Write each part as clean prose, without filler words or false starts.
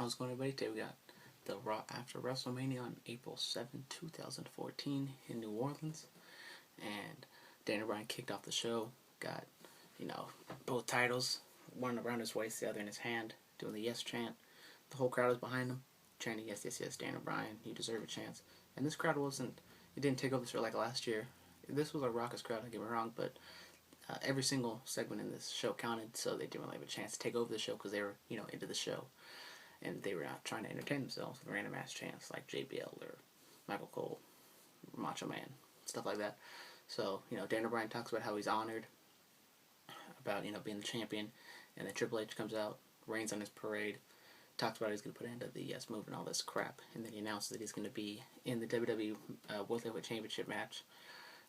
How's it going, everybody? Today we got the Raw after WrestleMania on April 7, 2014 in New Orleans. And Bryan kicked off the show, got, both titles, one around his waist, the other in his hand, doing the yes chant. The whole crowd was behind him, chanting yes, yes, yes, Bryan, you deserve a chance. And this crowd it didn't take over the show like last year. This was a raucous crowd, don't get me wrong, but every single segment in this show counted, so they didn't really have a chance to take over the show because they were, into the show. And they were not trying to entertain themselves with random ass chants like JBL or Michael Cole, Macho Man, stuff like that. So, Bryan talks about how he's honored about, being the champion, and then Triple H comes out, rains on his parade, talks about how he's going to put an end to the yes move and all this crap, and then he announces that he's going to be in the WWE World Heavyweight Championship match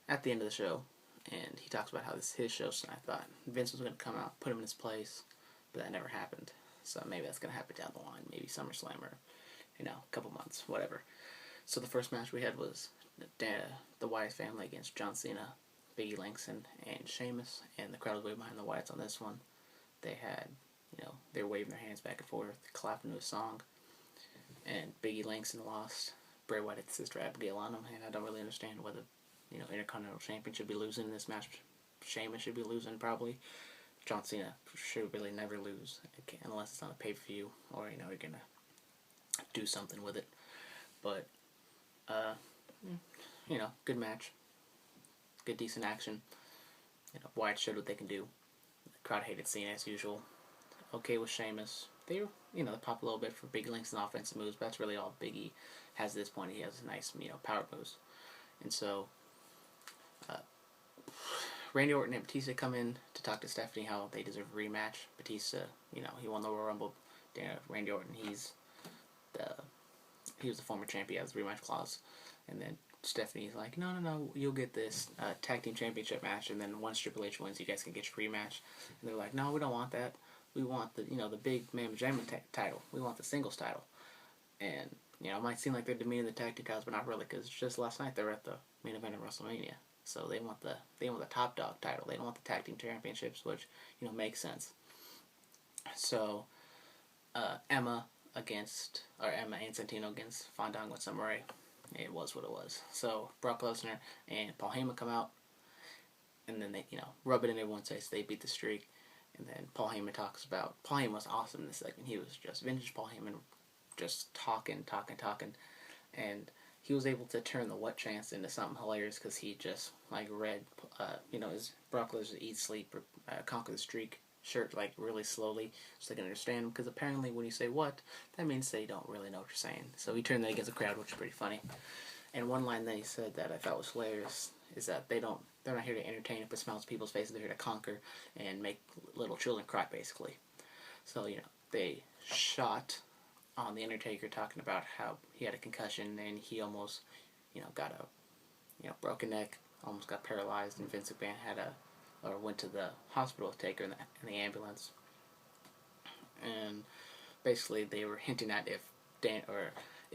at the end of the show, and he talks about how this is his show, so I thought Vince was going to come out, put him in his place, but that never happened. So maybe that's going to happen down the line, maybe SummerSlam or, a couple months, whatever. So the first match we had was the Wyatt family against John Cena, Biggie Langston, and Sheamus, and the crowd was way behind the Wyatts on this one. They had, they were waving their hands back and forth, clapping to a song, and Biggie Langston lost. Bray Wyatt had his sister Abigail on him, and I don't really understand whether, Intercontinental Champion should be losing in this match. Sheamus should be losing, probably. John Cena should really never lose, unless it's on a pay-per-view, or, you're going to do something with it. But, good match. Good, decent action. Wyatt showed what they can do. The crowd hated Cena as usual. Okay with Sheamus. They were, they pop a little bit for Biggie Langston's offensive moves, but that's really all Biggie has at this point. He has nice, power moves. And so, Randy Orton and Batista come in to talk to Stephanie how they deserve a rematch. Batista, he won the Royal Rumble. Randy Orton, he was the former champion, he has the rematch clause. And then Stephanie's like, no, you'll get this tag team championship match, and then once Triple H wins, you guys can get your rematch. And they're like, no, we don't want that. We want the, the big man pajama title. We want the singles title. And, it might seem like they're demeaning the tag team titles, but not really, because just last night they were at the main event of WrestleMania. So they want the top dog title. They don't want the tag team championships, which, makes sense. So, Emma and Santino against Fandango and Samurai. It was what it was. So, Brock Lesnar and Paul Heyman come out, and then they, rub it in everyone's face. They beat the streak, and then Paul Heyman was awesome in this segment. He was just vintage Paul Heyman, just talking, and he was able to turn the what chance into something hilarious because he just, read, his Brock Lesnar Eat, Sleep, Conquer the Streak shirt, really slowly, so they can understand him, because apparently when you say what, that means they don't really know what you're saying. So he turned that against the crowd, which is pretty funny. And one line that he said that I thought was hilarious is that they're not here to entertain and put smiles on people's faces, they're here to conquer and make little children cry, basically. So, they shot on The Undertaker talking about how he had a concussion and he almost, got a, broken neck, almost got paralyzed, and Vince McMahon went to the hospital to take her in the ambulance. And basically they were hinting at if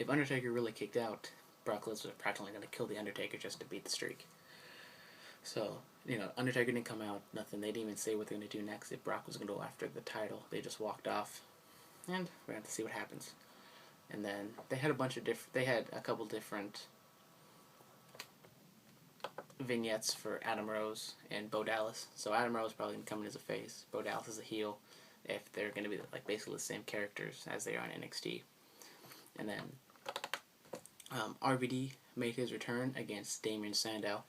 Undertaker really kicked out, Brock Lesnar was practically going to kill the Undertaker just to beat the streak. So, Undertaker didn't come out, nothing. They didn't even say what they're going to do next, if Brock was going to go after the title. They just walked off. And we're going to have to see what happens. And then they had a couple different vignettes for Adam Rose and Bo Dallas. So Adam Rose probably going to come in as a face. Bo Dallas is a heel, if they're going to be basically the same characters as they are on NXT. And then RVD made his return against Damien Sandow.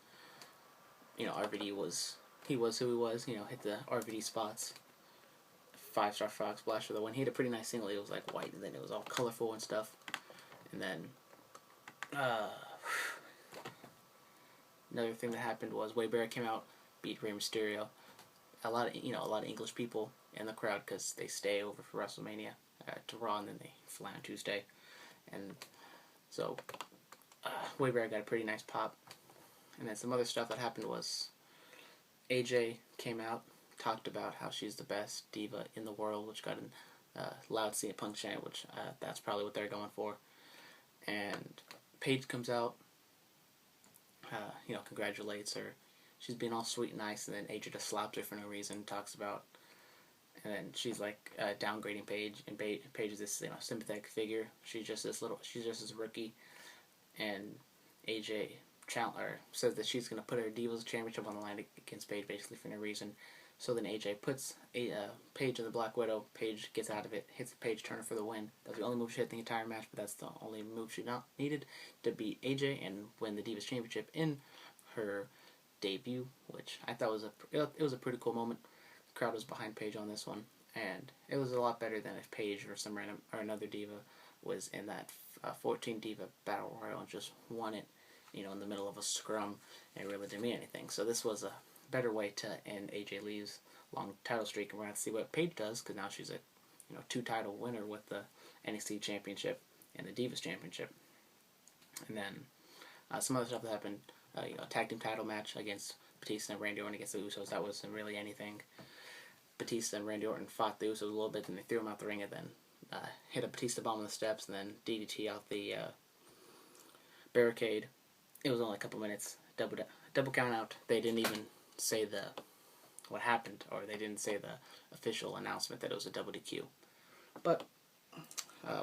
RVD was who he was. Hit the RVD spots. 5-star frog splash for the win. He had a pretty nice single. It was white, and then it was all colorful and stuff. And then another thing that happened was Wade Barrett came out, beat Rey Mysterio. A lot of English people in the crowd, because they stay over for WrestleMania to Raw, and then they fly on Tuesday. And so Wade Barrett got a pretty nice pop. And then some other stuff that happened was AJ came out, talked about how she's the best diva in the world, which got a loud CM Punk chant, which that's probably what they're going for. And Paige comes out, congratulates her. She's being all sweet and nice, and then AJ just slaps her for no reason, talks about, and then she's like downgrading Paige, and Paige is this sympathetic figure. She's just this rookie, and AJ Chandler says that she's gonna put her Divas Championship on the line against Paige basically for no reason. So then AJ puts Paige in the Black Widow. Paige gets out of it, hits the Paige Turner for the win. That's the only move she hit the entire match, but that's the only move she needed to beat AJ and win the Divas Championship in her debut, which I thought was a pretty cool moment. The crowd was behind Paige on this one, and it was a lot better than if Paige or some random or another diva was in that 14 diva battle royal and just won it, in the middle of a scrum, and it really didn't mean anything. So this was a better way to end AJ Lee's long title streak, and we're going to see what Paige does, because now she's a 2-title winner with the NXT Championship and the Divas Championship. And then some other stuff that happened, a tag team title match against Batista and Randy Orton against the Usos. That wasn't really anything. Batista and Randy Orton fought the Usos a little bit, and they threw him out the ring, and then hit a Batista bomb on the steps, and then DDT out the barricade. It was only a couple minutes. Double count out. They didn't even say what happened, or they didn't say the official announcement that it was a double DQ. But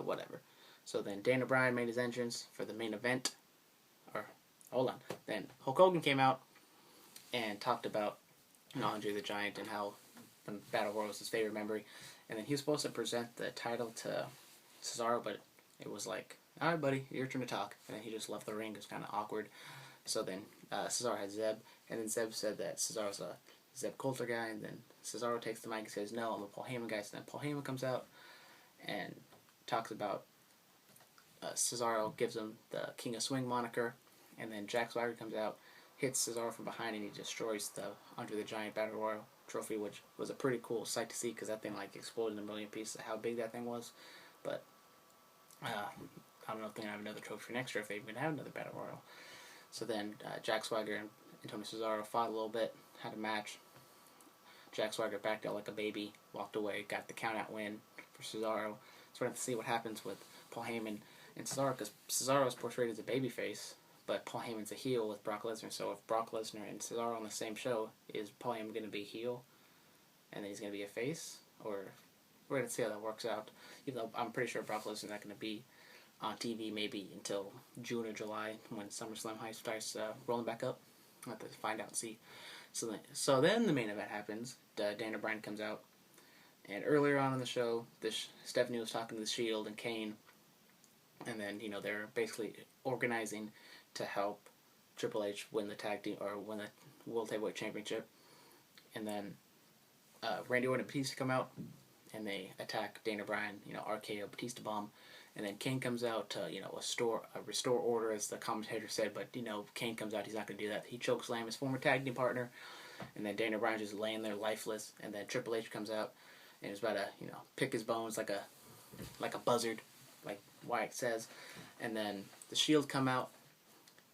whatever. So then Bryan made his entrance for the main event. Hold on. Then Hulk Hogan came out and talked about Andre the Giant and how the Battle Royal was his favorite memory. And then he was supposed to present the title to Cesaro, but it was like, all right, buddy, your turn to talk. And then he just left the ring. It was kind of awkward. So then Cesaro had Zeb, and then Zeb said that Cesaro's a Zeb Coulter guy, and then Cesaro takes the mic and says, no, I'm a Paul Heyman guy. So then Paul Heyman comes out and talks about Cesaro, gives him the King of Swing moniker, and then Jack Swagger comes out, hits Cesaro from behind, and he destroys the Andre the Giant Battle Royal trophy, which was a pretty cool sight to see, because that thing exploded in a million pieces of how big that thing was. But I don't know if they're going to have another trophy for next year, if they even have another Battle Royal. So then Jack Swagger and Antonio Cesaro fought a little bit, had a match. Jack Swagger backed out like a baby, walked away, got the count-out win for Cesaro. So we're going to see what happens with Paul Heyman and Cesaro, because Cesaro is portrayed as a babyface, but Paul Heyman's a heel with Brock Lesnar. So if Brock Lesnar and Cesaro on the same show, is Paul Heyman going to be a heel, and then he's going to be a face? Or we're going to see how that works out. Even though I'm pretty sure Brock Lesnar's not going to be on TV maybe until June or July when SummerSlam hype starts rolling back up. I'll have to find out and see. So then the main event happens. Bryan comes out, and earlier on in the show, Stephanie was talking to the Shield and Kane, and then they're basically organizing to help Triple H win the tag team or win the World Heavyweight Championship. And then Randy Orton and Batista come out, and they attack Bryan. RKO, Batista bomb. And then Kane comes out to, restore order, as the commentator said. But, Kane comes out, he's not going to do that. He chokeslam his former tag team partner. And then Bryan's just laying there lifeless. And then Triple H comes out and is about to, pick his bones like a buzzard, like Wyatt says. And then the Shield come out.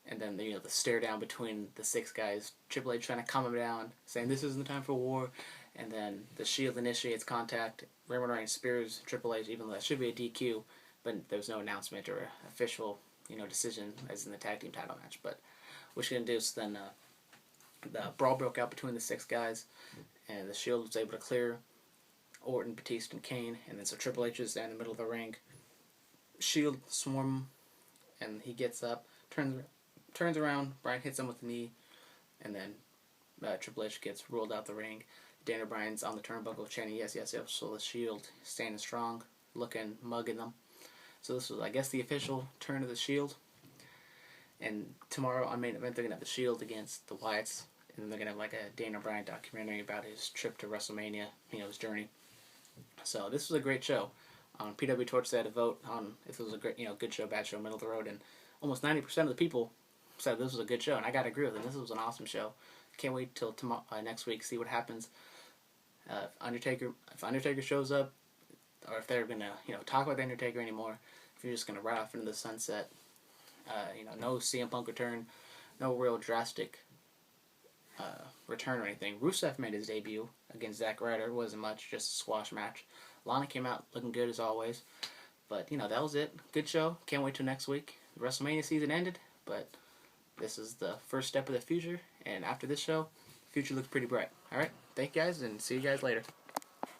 And then, the stare down between the 6 guys. Triple H trying to calm him down, saying this isn't the time for war. And then the Shield initiates contact. Roman Reigns spears Triple H, even though that should be a DQ. But there was no announcement or official, decision as in the tag team title match. But what you're going to do is then the brawl broke out between the 6 guys, and the Shield was able to clear Orton, Batista, and Kane. And then so Triple H is there in the middle of the ring. Shield swarm, and he gets up, turns around. Bryan hits him with the knee, and then Triple H gets rolled out the ring. Bryan's on the turnbuckle chanting yes, yes, yes. So the Shield standing strong, mugging them. So this was, I guess, the official turn of the Shield. And tomorrow on main event, they're going to have the Shield against the Wyatts. And then they're going to have a Bryan documentary about his trip to WrestleMania, his journey. So this was a great show. PW Torch had a vote on if it was a great, good show, bad show, middle of the road. And almost 90% of the people said this was a good show. And I got to agree with them. This was an awesome show. Can't wait till next week, see what happens. If Undertaker shows up, or if they're going to, talk about The Undertaker anymore, if you're just going to ride off into the sunset, no CM Punk return, no real drastic return or anything. Rusev made his debut against Zack Ryder. It wasn't much, just a squash match. Lana came out looking good as always. But, that was it. Good show. Can't wait till next week. The WrestleMania season ended, but this is the first step of the future. And after this show, the future looks pretty bright. Alright, thank you guys, and see you guys later.